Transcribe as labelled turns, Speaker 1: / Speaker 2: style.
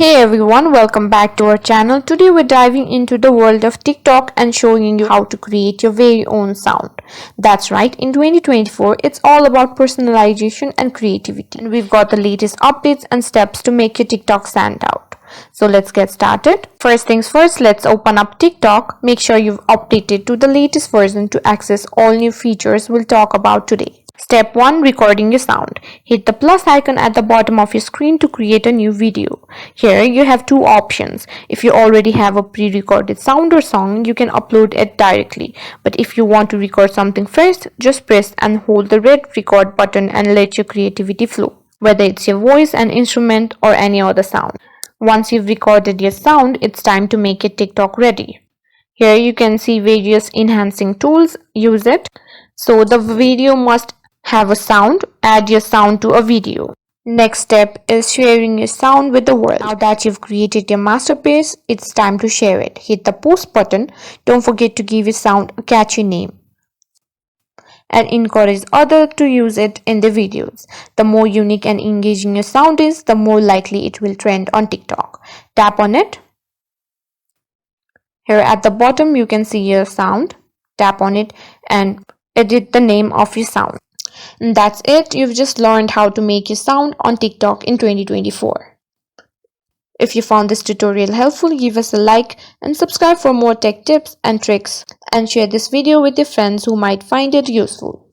Speaker 1: Hey everyone, welcome back to our channel. Today we're diving into the world of TikTok and showing you how to create your very own sound. That's right, in 2024 it's all about personalization and creativity. And we've got the latest updates and steps to make your TikTok stand out. So let's get started. First things first, let's open up TikTok. Make sure you've updated to the latest version to access all new features we'll talk about today. Step 1. Recording your sound. Hit the plus icon at the bottom of your screen to create a new video. Here you have two options. If you already have a pre-recorded sound or song, you can upload it directly. But if you want to record something first, just press and hold the red record button and let your creativity flow, whether it's your voice, an instrument, or any other sound. Once you've recorded your sound, it's time to make it TikTok ready. Here you can see various enhancing tools. Use it. So the video must have a sound. Add your sound to a video. Next step is sharing your sound with the world. Now that you've created your masterpiece, it's time to share it. Hit the post button. Don't forget to give your sound a catchy name and encourage others to use it in their videos. The more unique and engaging your sound is, the more likely it will trend on TikTok. Tap on it. Here at the bottom you can see your sound. Tap on it and edit the name of your sound. And that's it. You've just learned how to make your sound on TikTok in 2024. If you found this tutorial helpful, give us a like and subscribe for more tech tips and tricks, and share this video with your friends who might find it useful.